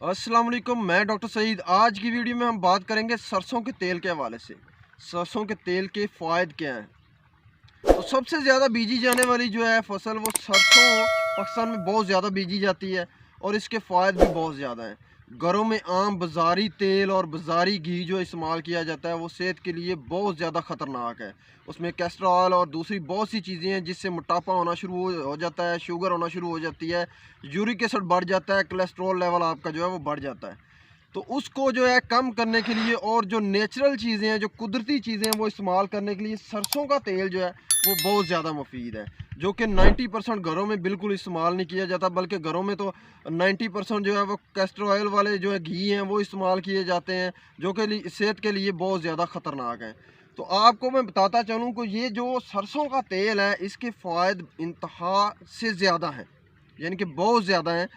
अस्सलाम वालेकुम, मैं डॉक्टर सईद। आज की वीडियो में हम बात करेंगे सरसों के तेल के हवाले से। सरसों के तेल के फ़ायदे क्या हैं। तो सबसे ज़्यादा बीजी जाने वाली जो है फसल वो सरसों पाकिस्तान में बहुत ज़्यादा बीजी जाती है और इसके फ़ायदे भी बहुत ज़्यादा हैं। घरों में आम बाज़ारी तेल और बाज़ारी घी जो इस्तेमाल किया जाता है वो सेहत के लिए बहुत ज़्यादा ख़तरनाक है। उसमें कोलेस्ट्रॉल और दूसरी बहुत सी चीज़ें हैं जिससे मोटापा होना शुरू हो जाता है, शुगर होना शुरू हो जाती है, यूरिक एसिड बढ़ जाता है, कोलेस्ट्रॉल लेवल आपका जो है वो बढ़ जाता है। तो उसको जो है कम करने के लिए और जो नेचुरल चीज़ें हैं, जो कुदरती चीज़ें हैं वो इस्तेमाल करने के लिए सरसों का तेल जो है वो बहुत ज़्यादा मुफीद है, जो कि 90% घरों में बिल्कुल इस्तेमाल नहीं किया जाता, बल्कि घरों में तो 90% जो है वो कैस्टर ऑयल वाले जो है घी हैं वो इस्तेमाल किए जाते हैं, जो कि सेहत के लिए बहुत ज़्यादा ख़तरनाक हैं। तो आपको मैं बताता चलूँ कि ये जो सरसों का तेल है इसके फ़ायदे इंतहा से ज़्यादा हैं, यानी कि बहुत ज़्यादा हैं।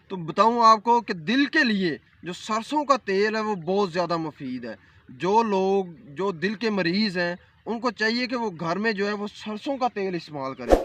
तो बताऊँ आपको कि दिल के लिए जो सरसों का तेल है वो बहुत ज़्यादा मुफीद है। जो लोग जो दिल के मरीज़ हैं उनको चाहिए कि वो घर में जो है वो सरसों का तेल इस्तेमाल करें।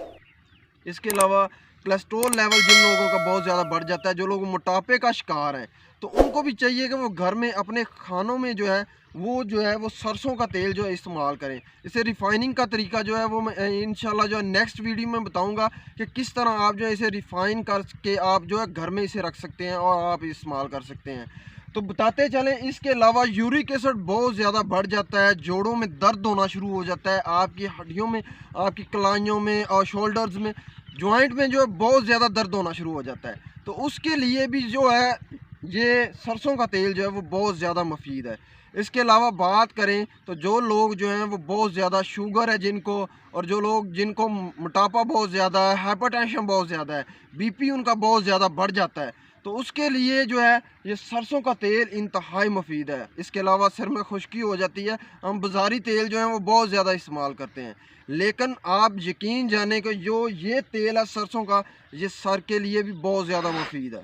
इसके अलावा कोलेस्ट्रॉल लेवल जिन लोगों का बहुत ज़्यादा बढ़ जाता है, जो लोग मोटापे का शिकार हैं, तो उनको भी चाहिए कि वो घर में अपने खानों में जो है वो सरसों का तेल जो है इस्तेमाल करें। इसे रिफ़ाइनिंग का तरीका जो है वो मैं इंशाल्लाह जो है नेक्स्ट वीडियो में बताऊंगा कि किस तरह आप जो है इसे रिफ़ाइन करके आप जो है घर में इसे रख सकते हैं और आप इस्तेमाल कर सकते हैं। तो बताते चलें, इसके अलावा यूरिक एसिड बहुत ज़्यादा बढ़ जाता है, जोड़ों में दर्द होना शुरू हो जाता है, आपकी हड्डियों में, आपकी कलाइयों में और शोल्डर्स में, जॉइंट में जो है बहुत ज़्यादा दर्द होना शुरू हो जाता है। तो उसके लिए भी जो है ये सरसों का तेल जो है वो बहुत ज़्यादा मुफीद है। इसके अलावा बात करें तो जो लोग जो हैं वो बहुत ज़्यादा शुगर है जिनको, और जो लोग जिनको मोटापा बहुत ज़्यादा है, हाइपरटेंशन बहुत ज़्यादा है, बीपी उनका बहुत ज़्यादा बढ़ जाता है, तो उसके लिए जो है ये सरसों का तेल इंतहाई मुफीद है। इसके अलावा सिर में खुश्की हो जाती है, हम बाज़ारी तेल जो है वो बहुत ज़्यादा इस्तेमाल करते हैं, लेकिन आप यकीन जाने कि जो ये तेल है सरसों का, ये सर के लिए भी बहुत ज़्यादा मुफीद है।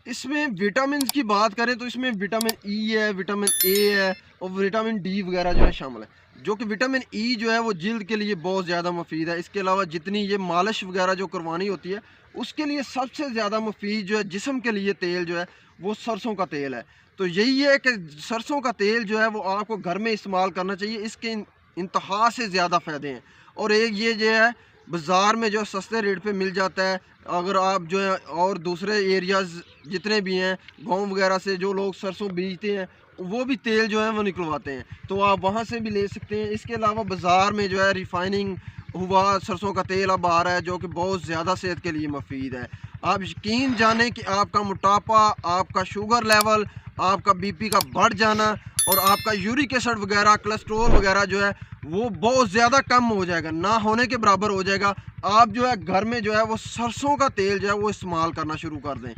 इसमें विटामिन की बात करें तो इसमें विटामिन ई है, विटामिन ए है और विटामिन डी वगैरह जो है शामिल है, जो कि विटामिन ई जो है वो जिल्द के लिए बहुत ज़्यादा मुफीद है। इसके अलावा जितनी ये मालिश वगैरह जो करवानी होती है उसके लिए सबसे ज़्यादा मुफीद जो है जिस्म के लिए तेल जो है वो सरसों का तेल है। तो यही है कि सरसों का तेल जो है वो आपको घर में इस्तेमाल करना चाहिए। इसके इंतहा से ज़्यादा फ़ायदे हैं, और एक ये जो है बाज़ार में जो सस्ते रेट पे मिल जाता है। अगर आप जो है और दूसरे एरियाज़ जितने भी हैं, गाँव वगैरह से जो लोग सरसों बीजते हैं वो भी तेल जो है वो निकलवाते हैं, तो आप वहाँ से भी ले सकते हैं। इसके अलावा बाज़ार में जो है रिफ़ाइनिंग हुआ सरसों का तेल अब आ रहा है, जो कि बहुत ज़्यादा सेहत के लिए मुफीद है। आप यकीन जाने कि आपका मोटापा, आपका शुगर लेवल, आपका बीपी का बढ़ जाना और आपका यूरिक एसिड वगैरह, कोलेस्ट्रॉल वगैरह जो है वो बहुत ज़्यादा कम हो जाएगा, ना होने के बराबर हो जाएगा। आप जो है घर में जो है वो सरसों का तेल जो है वो इस्तेमाल करना शुरू कर दें।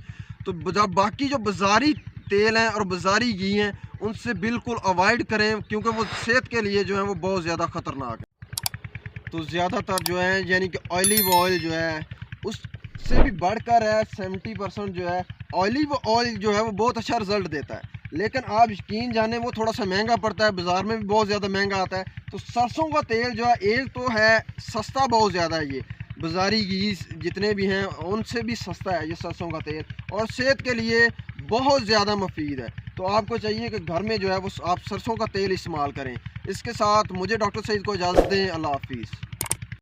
तो जब बाकी जो बाज़ारी तेल हैं और बाज़ारी घी हैं उनसे बिल्कुल अवॉइड करें, क्योंकि वो सेहत के लिए जो है वो बहुत ज़्यादा ख़तरनाक है। तो ज़्यादातर जो है यानी कि ऑलिव ऑयल जो है उससे भी बढ़कर है 70% जो है ऑलिव ऑयल जो है वो बहुत अच्छा रिज़ल्ट देता है, लेकिन आप यकीन जाने वो थोड़ा सा महंगा पड़ता है, बाज़ार में भी बहुत ज़्यादा महंगा आता है। तो सरसों का तेल जो है एक तो है सस्ता बहुत ज़्यादा है, ये बाज़ारी घी जितने भी हैं उनसे भी सस्ता है ये सरसों का तेल, और सेहत के लिए बहुत ज़्यादा मुफीद है। तो आपको चाहिए कि घर में जो है वो आप सरसों का तेल इस्तेमाल करें। इसके साथ मुझे डॉक्टर सईद को इजाज़त दें। अल्लाह हाफिज़।